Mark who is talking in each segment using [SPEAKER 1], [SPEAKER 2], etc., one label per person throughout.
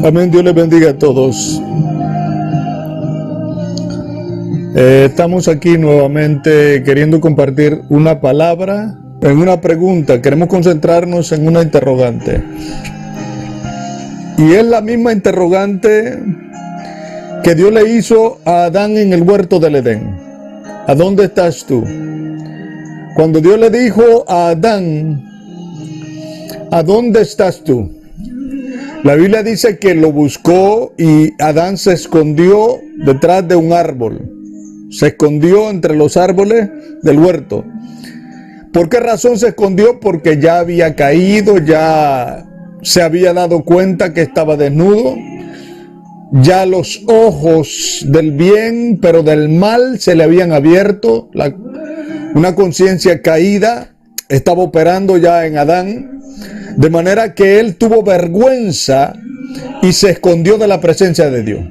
[SPEAKER 1] Amén, Dios les bendiga a todos. Estamos aquí nuevamente queriendo compartir una palabra en una pregunta. Queremos concentrarnos en una interrogante. Y es la misma interrogante que Dios le hizo a Adán en el huerto del Edén. ¿A dónde estás tú? Cuando Dios le dijo a Adán, ¿a dónde estás tú? La Biblia dice que lo buscó y Adán se escondió detrás de un árbol. Se escondió entre los árboles del huerto. ¿Por qué razón se escondió? Porque ya había caído, ya se había dado cuenta que estaba desnudo. Ya los ojos del bien, pero del mal, se le habían abierto. Una conciencia caída estaba operando ya en Adán. De manera que él tuvo vergüenza y se escondió de la presencia de Dios.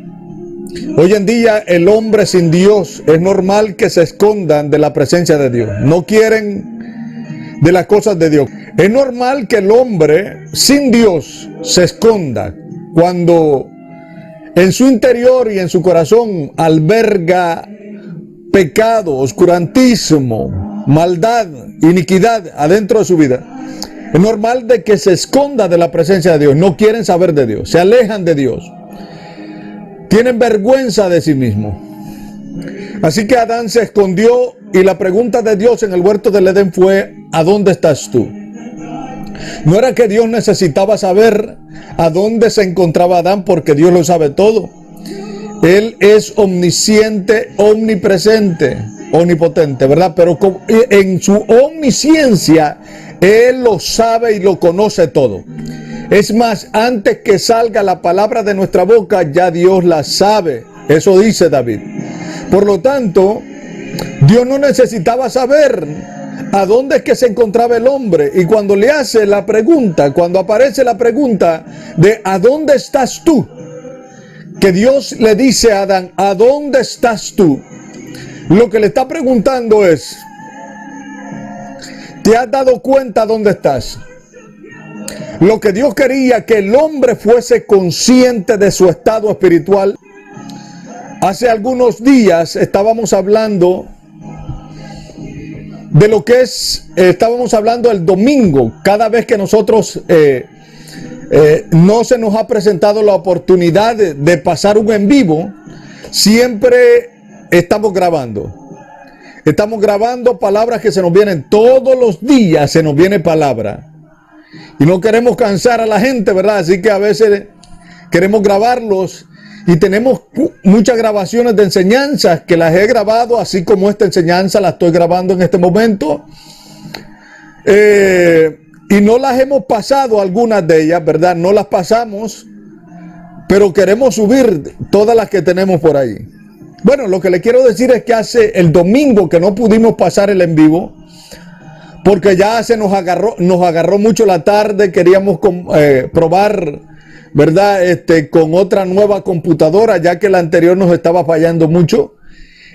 [SPEAKER 1] Hoy en día el hombre sin Dios es normal que se escondan de la presencia de Dios. No quieren de las cosas de Dios. Es normal que el hombre sin Dios se esconda cuando en su interior y en su corazón alberga pecado, oscurantismo, maldad, iniquidad adentro de su vida. Es normal de que se esconda de la presencia de Dios. No quieren saber de Dios. Se alejan de Dios. Tienen vergüenza de sí mismos. Así que Adán se escondió y la pregunta de Dios en el huerto del Edén fue: ¿a dónde estás tú? No era que Dios necesitaba saber a dónde se encontraba Adán, porque Dios lo sabe todo. Él es omnisciente, omnipresente, omnipotente, ¿verdad? Pero en su omnisciencia Él lo sabe y lo conoce todo. Es más, antes que salga la palabra de nuestra boca, ya Dios la sabe. Eso dice David. Por lo tanto, Dios no necesitaba saber a dónde es que se encontraba el hombre. Y cuando le hace la pregunta, cuando aparece la pregunta de ¿a dónde estás tú? Que Dios le dice a Adán, ¿a dónde estás tú? Lo que le está preguntando es: ¿te has dado cuenta dónde estás? Lo que Dios quería, que el hombre fuese consciente de su estado espiritual. Hace algunos días estábamos hablando de lo que estábamos hablando el domingo. Cada vez que nosotros no se nos ha presentado la oportunidad de pasar un en vivo, siempre estamos grabando. Estamos grabando palabras que se nos vienen todos los días, se nos viene palabra. Y no queremos cansar a la gente, ¿verdad? Así que a veces queremos grabarlos y tenemos muchas grabaciones de enseñanzas que las he grabado, así como esta enseñanza la estoy grabando en este momento. Y no las hemos pasado, algunas de ellas, ¿verdad? No las pasamos, pero queremos subir todas las que tenemos por ahí. Bueno, lo que le quiero decir es que hace el domingo que no pudimos pasar el en vivo, porque ya se nos agarró mucho la tarde. Queríamos probar, ¿verdad? Con otra nueva computadora, ya que la anterior nos estaba fallando mucho.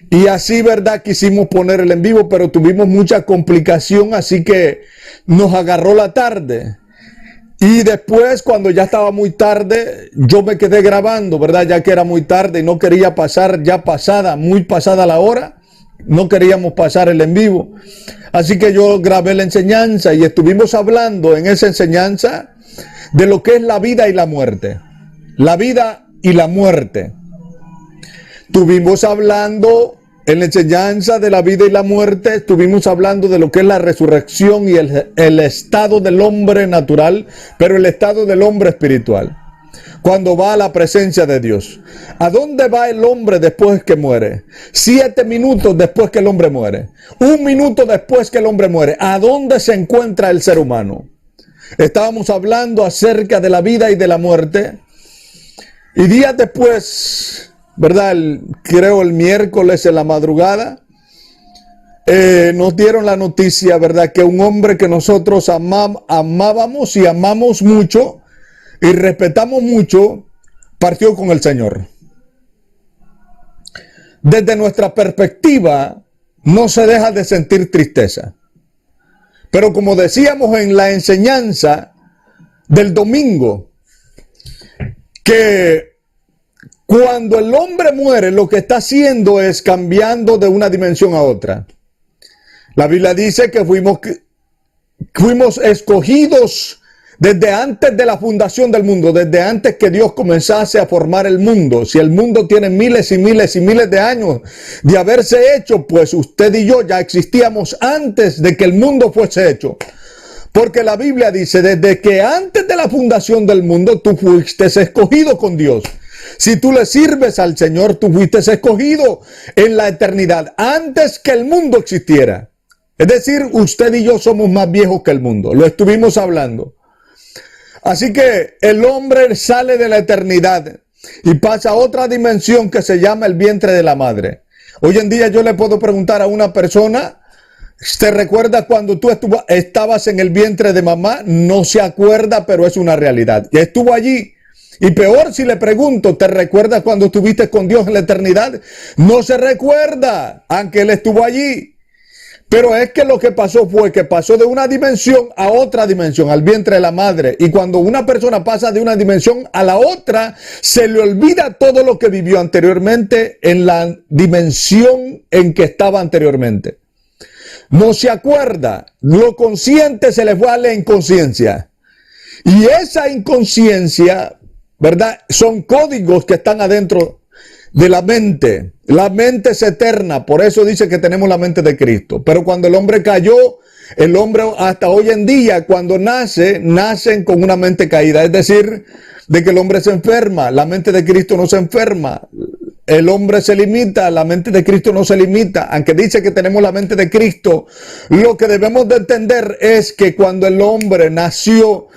[SPEAKER 1] Y así, ¿verdad? Quisimos poner el en vivo, pero tuvimos mucha complicación, así que nos agarró la tarde. Y después, cuando ya estaba muy tarde, yo me quedé grabando, ¿verdad? Ya que era muy tarde y no quería pasar, ya muy pasada la hora, no queríamos pasar el en vivo. Así que yo grabé la enseñanza y estuvimos hablando en esa enseñanza de lo que es la vida y la muerte. La vida y la muerte. Estuvimos hablando en la enseñanza de la vida y la muerte, estuvimos hablando de lo que es la resurrección y el estado del hombre natural, pero el estado del hombre espiritual, cuando va a la presencia de Dios. ¿A dónde va el hombre después que muere? 7 minutos después que el hombre muere. 1 minuto después que el hombre muere. ¿A dónde se encuentra el ser humano? Estábamos hablando acerca de la vida y de la muerte. Y días después, ¿verdad? Creo el miércoles en la madrugada, nos dieron la noticia, ¿verdad? Que un hombre que nosotros amábamos y amamos mucho y respetamos mucho, partió con el Señor. Desde nuestra perspectiva, no se deja de sentir tristeza. Pero como decíamos en la enseñanza del domingo, que cuando el hombre muere, lo que está haciendo es cambiando de una dimensión a otra. La Biblia dice que fuimos escogidos desde antes de la fundación del mundo, desde antes que Dios comenzase a formar el mundo. Si el mundo tiene miles y miles y miles de años de haberse hecho, pues usted y yo ya existíamos antes de que el mundo fuese hecho. Porque la Biblia dice, desde que antes de la fundación del mundo, tú fuiste escogido con Dios. Si tú le sirves al Señor, tú fuiste escogido en la eternidad, antes que el mundo existiera. Es decir, usted y yo somos más viejos que el mundo. Lo estuvimos hablando. Así que el hombre sale de la eternidad y pasa a otra dimensión que se llama el vientre de la madre. Hoy en día yo le puedo preguntar a una persona, ¿te recuerdas cuando tú estabas en el vientre de mamá? No se acuerda, pero es una realidad. Y estuvo allí. Y peor si le pregunto, ¿te recuerdas cuando estuviste con Dios en la eternidad? No se recuerda, aunque Él estuvo allí. Pero es que lo que pasó fue que pasó de una dimensión a otra dimensión, al vientre de la madre. Y cuando una persona pasa de una dimensión a la otra, se le olvida todo lo que vivió anteriormente en la dimensión en que estaba anteriormente. No se acuerda. Lo consciente se le fue a la inconsciencia. Y esa inconsciencia, ¿verdad? Son códigos que están adentro de la mente. La mente es eterna, por eso dice que tenemos la mente de Cristo. Pero cuando el hombre cayó, el hombre hasta hoy en día, cuando nacen con una mente caída. Es decir, de que el hombre se enferma, la mente de Cristo no se enferma. El hombre se limita, la mente de Cristo no se limita. Aunque dice que tenemos la mente de Cristo, lo que debemos de entender es que cuando el hombre nació,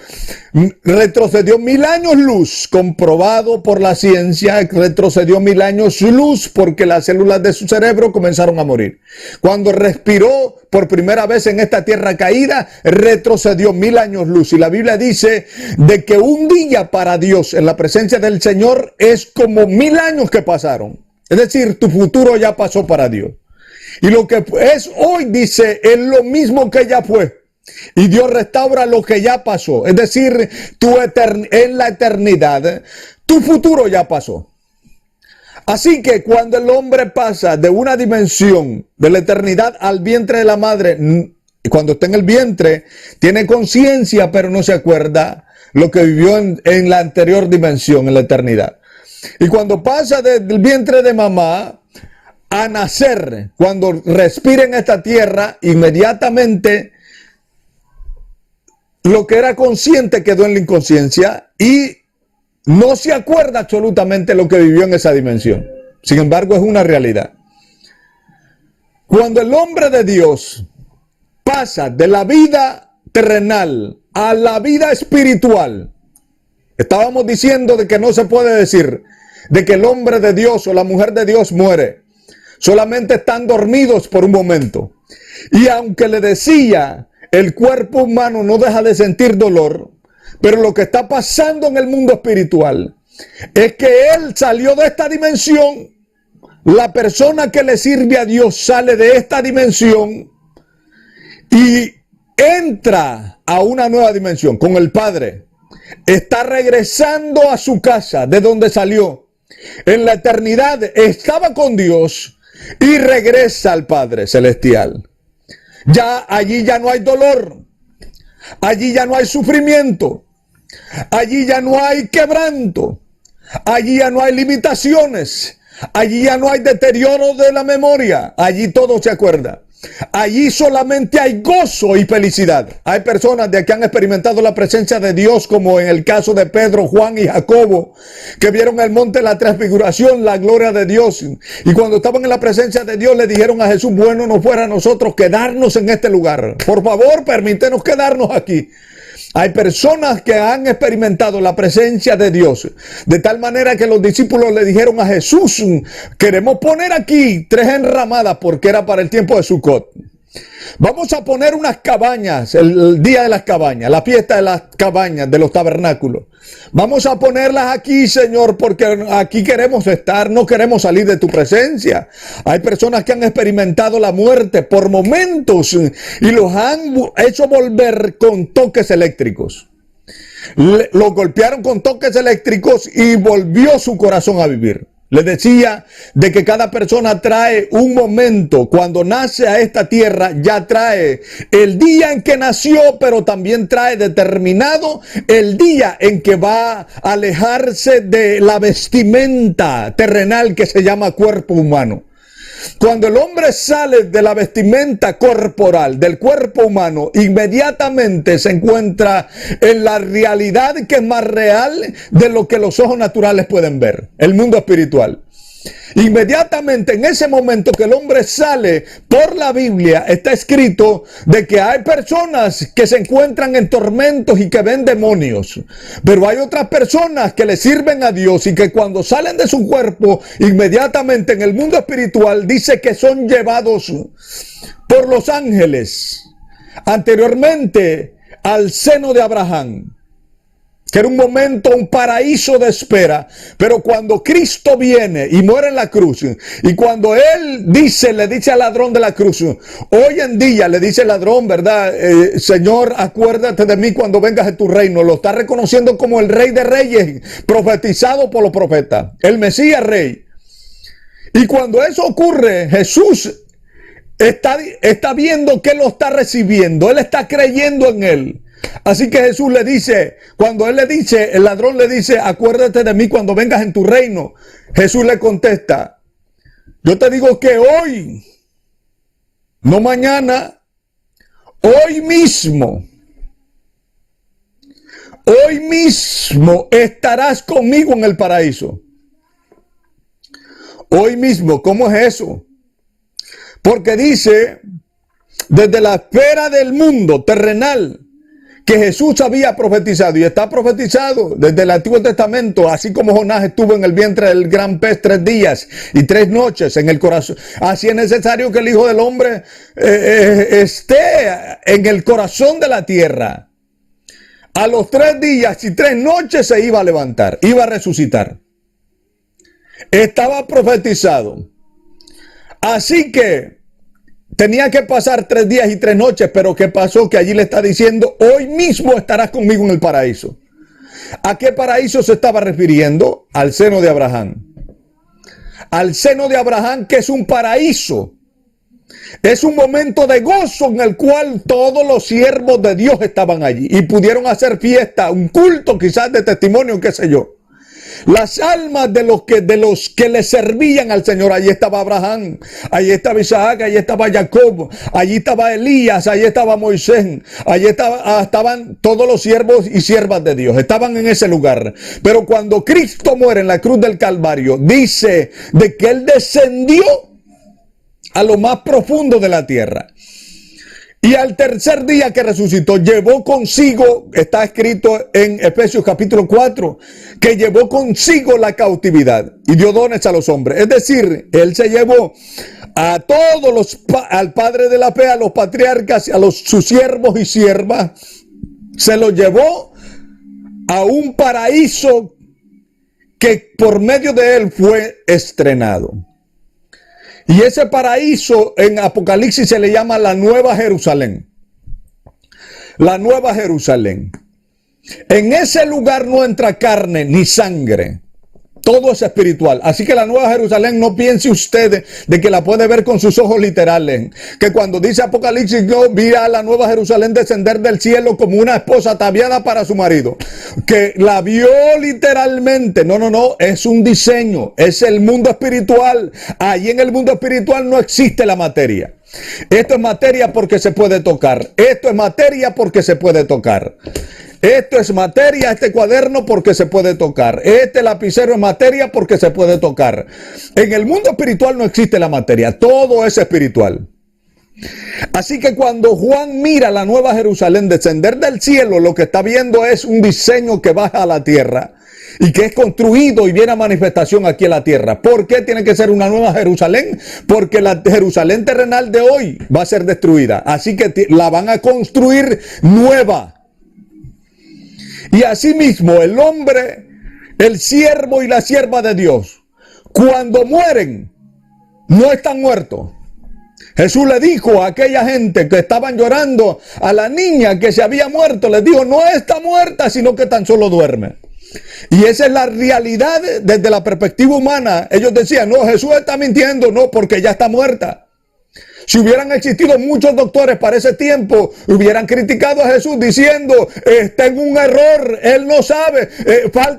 [SPEAKER 1] retrocedió 1000 años luz, comprobado por la ciencia, retrocedió 1000 años luz porque las células de su cerebro comenzaron a morir. Cuando respiró por primera vez en esta tierra caída, retrocedió 1000 años luz. Y la Biblia dice de que un día para Dios en la presencia del Señor es como 1000 años que pasaron. Es decir, tu futuro ya pasó para Dios. Y lo que es hoy, dice, es lo mismo que ya fue. Y Dios restaura lo que ya pasó. Es decir, en la eternidad, tu futuro ya pasó. Así que cuando el hombre pasa de una dimensión de la eternidad al vientre de la madre, cuando está en el vientre, tiene conciencia, pero no se acuerda lo que vivió en la anterior dimensión, en la eternidad. Y cuando pasa del vientre de mamá a nacer, cuando respira en esta tierra, inmediatamente lo que era consciente quedó en la inconsciencia y no se acuerda absolutamente lo que vivió en esa dimensión. Sin embargo, es una realidad. Cuando el hombre de Dios pasa de la vida terrenal a la vida espiritual, estábamos diciendo de que no se puede decir de que el hombre de Dios o la mujer de Dios muere. Solamente están dormidos por un momento. Y aunque le decía, el cuerpo humano no deja de sentir dolor, pero lo que está pasando en el mundo espiritual es que él salió de esta dimensión. La persona que le sirve a Dios sale de esta dimensión y entra a una nueva dimensión con el Padre. Está regresando a su casa de donde salió. En la eternidad estaba con Dios y regresa al Padre Celestial. Allí ya no hay dolor. Allí ya no hay sufrimiento. Allí ya no hay quebranto. Allí ya no hay limitaciones. Allí ya no hay deterioro de la memoria. Allí todo se acuerda. Allí solamente hay gozo y felicidad. Hay personas de que han experimentado la presencia de Dios, como en el caso de Pedro, Juan y Jacobo, que vieron el monte de la transfiguración, la gloria de Dios. Y cuando estaban en la presencia de Dios, le dijeron a Jesús: bueno no fuera a nosotros quedarnos en este lugar. Por favor, permítenos quedarnos aquí. Hay personas que han experimentado la presencia de Dios, de tal manera que los discípulos le dijeron a Jesús: queremos poner aquí 3 enramadas, porque era para el tiempo de Sucot. Vamos a poner unas cabañas, el día de las cabañas, la fiesta de las cabañas, de los tabernáculos. Vamos a ponerlas aquí, Señor, porque aquí queremos estar, no queremos salir de tu presencia. Hay personas que han experimentado la muerte por momentos y los han hecho volver con toques eléctricos. Lo golpearon con toques eléctricos y volvió su corazón a vivir. Le decía de que cada persona trae un momento. Cuando nace a esta tierra, ya trae el día en que nació, pero también trae determinado el día en que va a alejarse de la vestimenta terrenal que se llama cuerpo humano. Cuando el hombre sale de la vestimenta corporal, del cuerpo humano, inmediatamente se encuentra en la realidad que es más real de lo que los ojos naturales pueden ver, el mundo espiritual. Inmediatamente en ese momento que el hombre sale, por la Biblia está escrito de que hay personas que se encuentran en tormentos y que ven demonios, pero hay otras personas que le sirven a Dios y que cuando salen de su cuerpo, inmediatamente en el mundo espiritual dice que son llevados por los ángeles anteriormente al seno de Abraham, que era un momento, un paraíso de espera. Pero cuando Cristo viene y muere en la cruz, y cuando Él le dice al ladrón de la cruz, hoy en día le dice el ladrón, ¿verdad? Señor, acuérdate de mí cuando vengas a tu reino. Lo está reconociendo como el Rey de Reyes, profetizado por los profetas, el Mesías Rey. Y cuando eso ocurre, Jesús está viendo que Él lo está recibiendo, Él está creyendo en Él. Así que Jesús le dice, cuando él le dice, el ladrón le dice, acuérdate de mí cuando vengas en tu reino. Jesús le contesta, yo te digo que hoy, no mañana, hoy mismo estarás conmigo en el paraíso. Hoy mismo, ¿cómo es eso? Porque dice, desde la esfera del mundo terrenal, que Jesús había profetizado, y está profetizado desde el Antiguo Testamento, así como Jonás estuvo en el vientre del gran pez 3 días y 3 noches en el corazón. Así es necesario que el Hijo del Hombre esté en el corazón de la tierra. A los 3 días y 3 noches se iba a levantar, iba a resucitar. Estaba profetizado. Así que tenía que pasar 3 días y 3 noches, pero ¿qué pasó? Que allí le está diciendo, hoy mismo estarás conmigo en el paraíso. ¿A qué paraíso se estaba refiriendo? Al seno de Abraham. Al seno de Abraham, que es un paraíso. Es un momento de gozo en el cual todos los siervos de Dios estaban allí y pudieron hacer fiesta, un culto quizás de testimonio, qué sé yo. Las almas de los que le servían al Señor. Allí estaba Abraham, allí estaba Isaac, allí estaba Jacob, allí estaba Elías, allí estaba Moisés, allí estaban todos los siervos y siervas de Dios. Estaban en ese lugar. Pero cuando Cristo muere en la cruz del Calvario, dice de que Él descendió a lo más profundo de la tierra. Y al tercer día que resucitó, llevó consigo, está escrito en Efesios capítulo 4, que llevó consigo la cautividad y dio dones a los hombres. Es decir, Él se llevó a todos al Padre de la fe, a los patriarcas, a sus siervos y siervas, se los llevó a un paraíso que por medio de Él fue estrenado. Y ese paraíso en Apocalipsis se le llama la Nueva Jerusalén. La Nueva Jerusalén. En ese lugar no entra carne ni sangre. Todo es espiritual. Así que la Nueva Jerusalén, no piense usted de que la puede ver con sus ojos literales. Que cuando dice Apocalipsis, yo vi a la Nueva Jerusalén descender del cielo como una esposa ataviada para su marido. Que la vio literalmente. No, no, no. Es un diseño. Es el mundo espiritual. Allí en el mundo espiritual no existe la materia. Esto es materia porque se puede tocar. Esto es materia porque se puede tocar. Esto es materia, este cuaderno, porque se puede tocar. Este lapicero es materia porque se puede tocar. En el mundo espiritual no existe la materia, todo es espiritual. Así que cuando Juan mira la Nueva Jerusalén descender del cielo, lo que está viendo es un diseño que baja a la tierra y que es construido y viene a manifestación aquí en la tierra. ¿Por qué tiene que ser una Nueva Jerusalén? Porque la Jerusalén terrenal de hoy va a ser destruida. Así que la van a construir nueva. Y asimismo el hombre, el siervo y la sierva de Dios, cuando mueren, no están muertos. Jesús le dijo a aquella gente que estaban llorando a la niña que se había muerto, les dijo, no está muerta, sino que tan solo duerme. Y esa es la realidad desde la perspectiva humana. Ellos decían, no, Jesús está mintiendo, no, porque ya está muerta. Si hubieran existido muchos doctores para ese tiempo, hubieran criticado a Jesús diciendo, está en un error, él no sabe,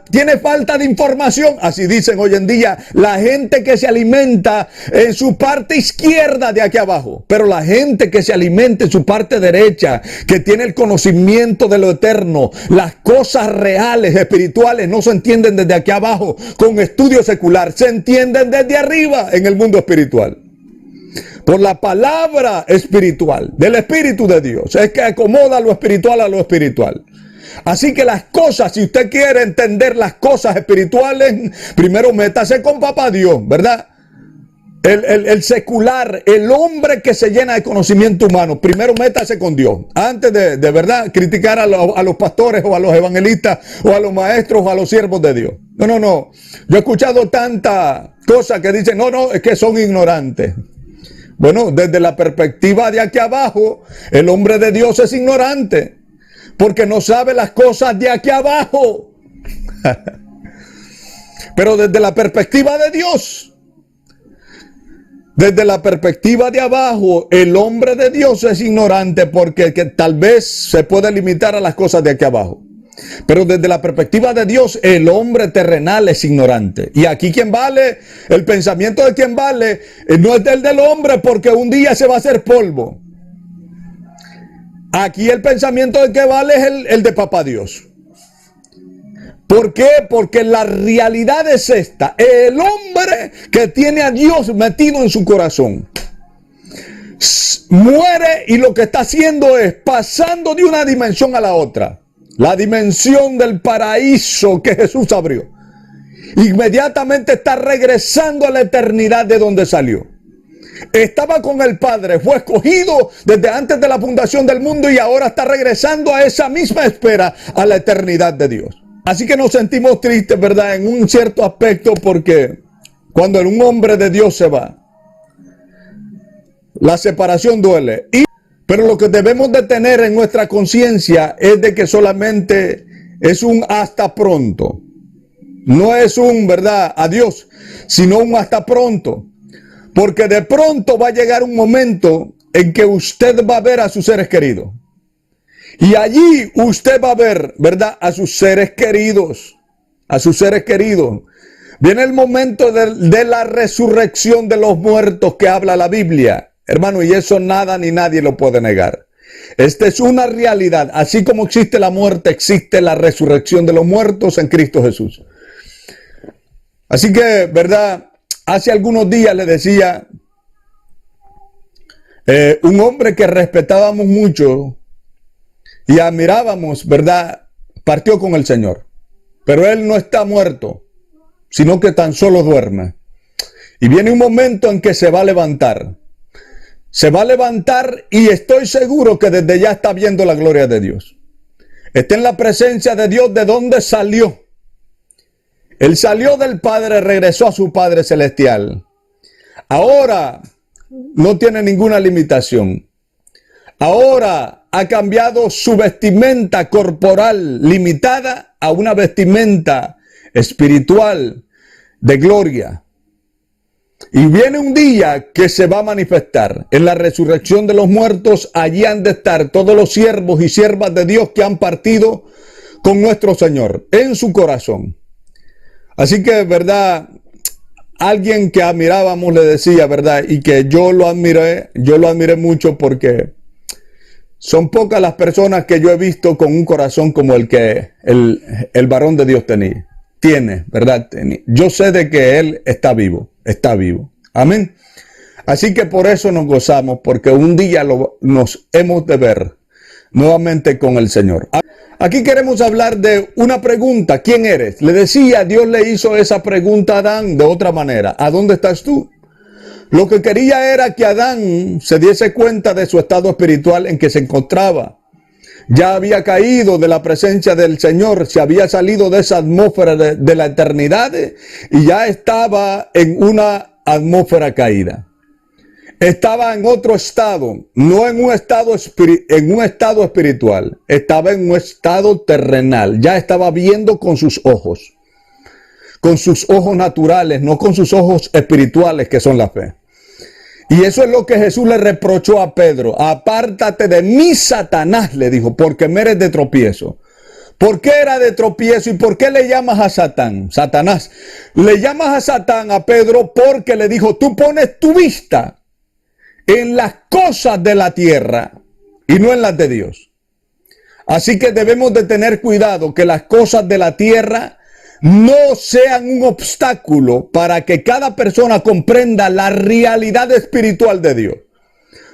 [SPEAKER 1] tiene falta de información. Así dicen hoy en día la gente que se alimenta en su parte izquierda de aquí abajo. Pero la gente que se alimenta en su parte derecha, que tiene el conocimiento de lo eterno, las cosas reales, espirituales, no se entienden desde aquí abajo con estudio secular, se entienden desde arriba en el mundo espiritual. Por la palabra espiritual, del Espíritu de Dios. Es que acomoda lo espiritual a lo espiritual. Así que las cosas, si usted quiere entender las cosas espirituales, primero métase con papá Dios, ¿verdad? El secular, el hombre que se llena de conocimiento humano, primero métase con Dios. Antes de verdad criticar a los pastores o a los evangelistas o a los maestros o a los siervos de Dios. No. Yo he escuchado tantas cosas que dicen, no, es que son ignorantes. Bueno, desde la perspectiva de aquí abajo, el hombre de Dios es ignorante, porque no sabe las cosas de aquí abajo. Pero desde la perspectiva de Dios, desde la perspectiva de abajo, el hombre de Dios es ignorante, porque tal vez se puede limitar a las cosas de aquí abajo. Pero desde la perspectiva de Dios, el hombre terrenal es ignorante. Y aquí quien vale, el pensamiento de quien vale, no es del hombre, porque un día se va a hacer polvo. Aquí el pensamiento de que vale es el de papá Dios. ¿Por qué? Porque la realidad es esta. El hombre que tiene a Dios metido en su corazón muere, y lo que está haciendo es pasando de una dimensión a la otra. La dimensión del paraíso que Jesús abrió. Inmediatamente está regresando a la eternidad de donde salió. Estaba con el Padre, fue escogido desde antes de la fundación del mundo y ahora está regresando a esa misma espera, a la eternidad de Dios. Así que nos sentimos tristes, ¿verdad? En un cierto aspecto, porque cuando un hombre de Dios se va, la separación duele. Pero lo que debemos de tener en nuestra conciencia es de que solamente es un hasta pronto. No es un, ¿verdad?, adiós, sino un hasta pronto. Porque de pronto va a llegar un momento en que usted va a ver a sus seres queridos. Y allí usted va a ver, ¿verdad?, a sus seres queridos. A sus seres queridos. Viene el momento de la resurrección de los muertos que habla la Biblia. Hermano, y eso nada ni nadie lo puede negar. Esta es una realidad. Así como existe la muerte, existe la resurrección de los muertos en Cristo Jesús. Así que, ¿verdad? Hace algunos días le decía, un hombre que respetábamos mucho y admirábamos, ¿verdad?, partió con el Señor. Pero él no está muerto, sino que tan solo duerme. Y viene un momento en que se va a levantar. Se va a levantar y estoy seguro que desde ya está viendo la gloria de Dios. Está en la presencia de Dios. ¿De dónde salió? Él salió del Padre, regresó a su Padre Celestial. Ahora no tiene ninguna limitación. Ahora ha cambiado su vestimenta corporal limitada a una vestimenta espiritual de gloria. Y viene un día que se va a manifestar en la resurrección de los muertos. Allí han de estar todos los siervos y siervas de Dios que han partido con nuestro Señor en su corazón. Así que, ¿verdad?, alguien que admirábamos le decía, ¿verdad?, y que yo lo admiré mucho, porque son pocas las personas que yo he visto con un corazón como el que el varón de Dios tiene, ¿verdad? Yo sé de que él está vivo. Amén. Así que por eso nos gozamos, porque un día nos hemos de ver nuevamente con el Señor. Aquí queremos hablar de una pregunta. ¿Quién eres? Le decía, Dios le hizo esa pregunta a Adán de otra manera. ¿A dónde estás tú? Lo que quería era que Adán se diese cuenta de su estado espiritual en que se encontraba. Ya había caído de la presencia del Señor, se había salido de esa atmósfera de la eternidad y ya estaba en una atmósfera caída. estaba en otro estado, no en un estado, en un estado espiritual, estaba en un estado terrenal, ya estaba viendo con sus ojos naturales, no con sus ojos espirituales que son la fe. Y eso es lo que Jesús le reprochó a Pedro. Apártate de mí, Satanás, le dijo, porque me eres de tropiezo. ¿Por qué era de tropiezo y por qué le llamas a Satanás? Le llamas a Satán a Pedro porque le dijo, tú pones tu vista en las cosas de la tierra y no en las de Dios. Así que debemos de tener cuidado que las cosas de la tierra no sean un obstáculo para que cada persona comprenda la realidad espiritual de Dios.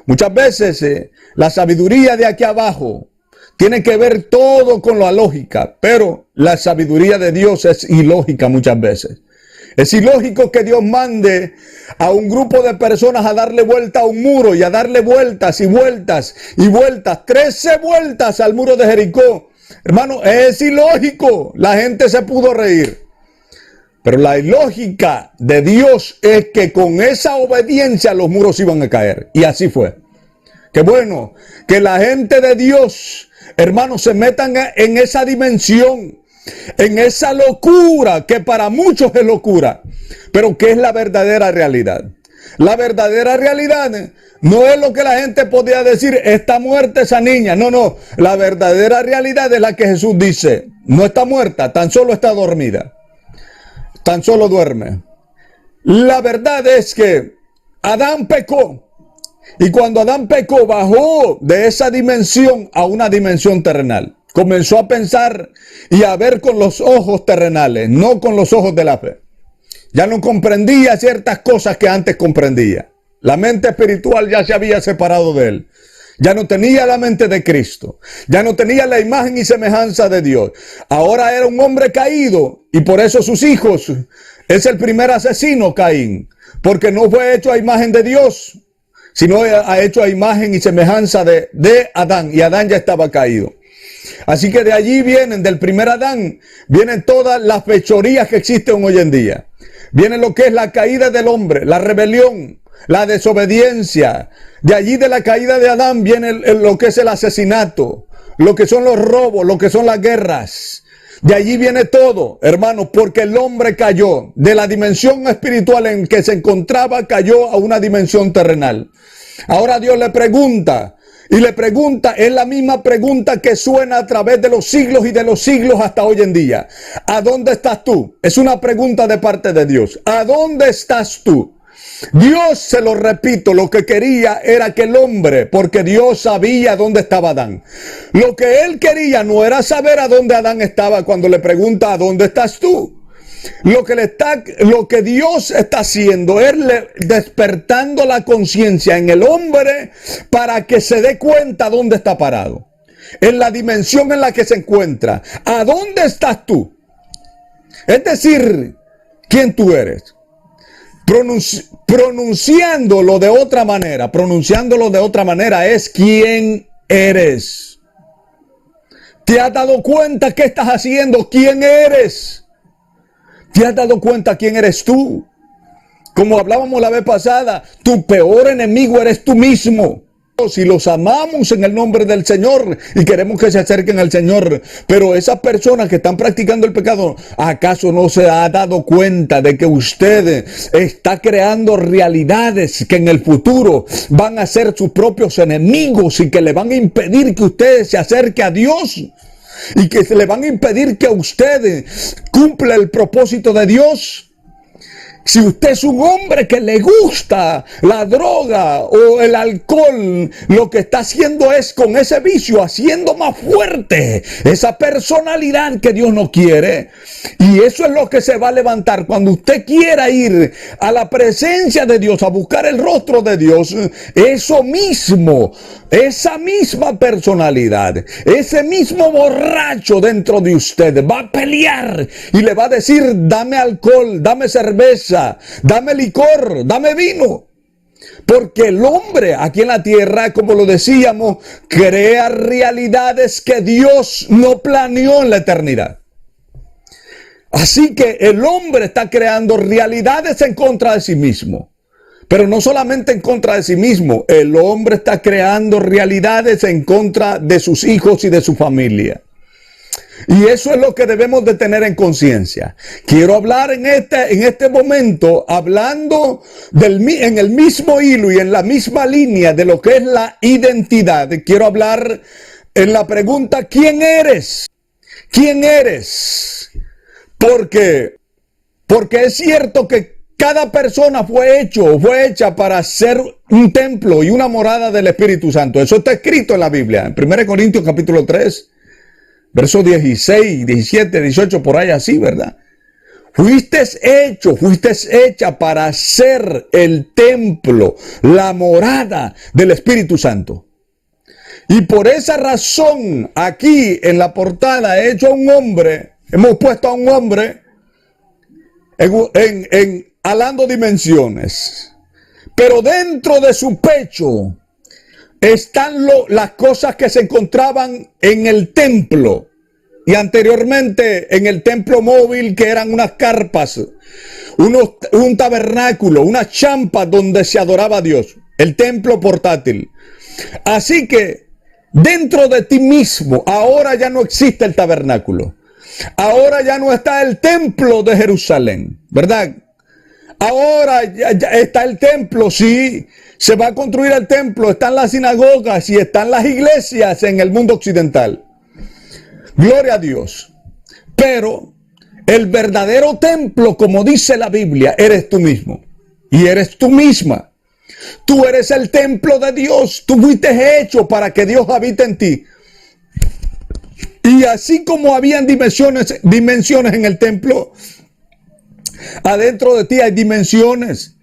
[SPEAKER 1] Muchas veces la sabiduría de aquí abajo tiene que ver todo con la lógica, pero la sabiduría de Dios es ilógica muchas veces. Es ilógico que Dios mande a un grupo de personas a darle vuelta a un muro y a darle vueltas y vueltas y vueltas, 13 vueltas al muro de Jericó. Hermano, es ilógico. La gente se pudo reír. Pero la ilógica de Dios es que con esa obediencia los muros iban a caer. Y así fue. Qué bueno que la gente de Dios, hermanos, se metan en esa dimensión, en esa locura que para muchos es locura, pero que es la verdadera realidad. La verdadera realidad no es lo que la gente podía decir, está muerta esa niña. No, no, la verdadera realidad es la que Jesús dice, no está muerta, tan solo está dormida, tan solo duerme. La verdad es que Adán pecó. Y cuando Adán pecó, bajó de esa dimensión a una dimensión terrenal. Comenzó a pensar y a ver con los ojos terrenales, no con los ojos de la fe. Ya no comprendía ciertas cosas que antes comprendía. La mente espiritual ya se había separado de él. Ya no tenía la mente de Cristo. Ya no tenía la imagen y semejanza de Dios. Ahora era un hombre caído y por eso sus hijos es el primer asesino, Caín. Porque no fue hecho a imagen de Dios, sino ha hecho a imagen y semejanza de Adán, y Adán ya estaba caído. Así que de allí vienen, del primer Adán, vienen todas las fechorías que existen hoy en día. Viene lo que es la caída del hombre, la rebelión, la desobediencia. De allí de la caída de Adán viene lo que es el asesinato, lo que son los robos, lo que son las guerras. De allí viene todo, hermanos, porque el hombre cayó de la dimensión espiritual en que se encontraba, cayó a una dimensión terrenal. Ahora Dios le pregunta, y le pregunta, es la misma pregunta que suena a través de los siglos y de los siglos hasta hoy en día. ¿A dónde estás tú? Es una pregunta de parte de Dios. ¿A dónde estás tú? Dios, se lo repito, lo que quería era que el hombre, porque Dios sabía dónde estaba Adán. Lo que él quería no era saber a dónde Adán estaba cuando le pregunta ¿a dónde estás tú? Lo que Dios está haciendo es despertando la conciencia en el hombre para que se dé cuenta dónde está parado, en la dimensión en la que se encuentra. ¿A dónde estás tú? Es decir, ¿quién tú eres? Pronunciándolo de otra manera es quién eres. ¿Te has dado cuenta qué estás haciendo? ¿Quién eres? ¿Te has dado cuenta quién eres tú? Como hablábamos la vez pasada, tu peor enemigo eres tú mismo. Si los amamos en el nombre del Señor y queremos que se acerquen al Señor, pero esas personas que están practicando el pecado, ¿acaso no se ha dado cuenta de que usted está creando realidades que en el futuro van a ser sus propios enemigos y que le van a impedir que usted se acerque a Dios? Y que se le van a impedir que usted cumpla el propósito de Dios. Si usted es un hombre que le gusta la droga o el alcohol, lo que está haciendo es con ese vicio, haciendo más fuerte esa personalidad que Dios no quiere. Y eso es lo que se va a levantar cuando usted quiera ir a la presencia de Dios, a buscar el rostro de Dios. Eso mismo, esa misma personalidad, ese mismo borracho dentro de usted va a pelear y le va a decir, dame alcohol, dame cerveza, dame licor, dame vino. Porque el hombre aquí en la tierra, como lo decíamos, crea realidades que Dios no planeó en la eternidad. Así que el hombre está creando realidades en contra de sí mismo. Pero no solamente en contra de sí mismo, el hombre está creando realidades en contra de sus hijos y de su familia. Y eso es lo que debemos de tener en conciencia. Quiero hablar en este momento, hablando en el mismo hilo y en la misma línea de lo que es la identidad. Quiero hablar en la pregunta, ¿quién eres? ¿Quién eres? Porque es cierto que cada persona fue hecha para ser un templo y una morada del Espíritu Santo. Eso está escrito en la Biblia, en 1 Corintios capítulo 3, versos 16, 17, 18, por ahí así, ¿verdad? Fuiste hecha para ser el templo, la morada del Espíritu Santo. Y por esa razón, aquí en la portada he hecho a un hombre, hemos puesto a un hombre alando dimensiones. Pero dentro de su pecho están las cosas que se encontraban en el templo. Y anteriormente en el templo móvil, que eran unas carpas, un tabernáculo, unas champas donde se adoraba a Dios. El templo portátil. Así que dentro de ti mismo, ahora ya no existe el tabernáculo. Ahora ya no está el templo de Jerusalén, ¿verdad? Ahora ya está el templo, sí, se va a construir el templo, están las sinagogas y están las iglesias en el mundo occidental. Gloria a Dios. Pero el verdadero templo, como dice la Biblia, eres tú mismo y eres tú misma. Tú eres el templo de Dios, tú fuiste hecho para que Dios habite en ti. Y así como habían dimensiones en el templo, adentro de ti hay dimensiones.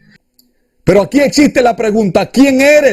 [SPEAKER 1] Pero aquí existe la pregunta, ¿quién eres?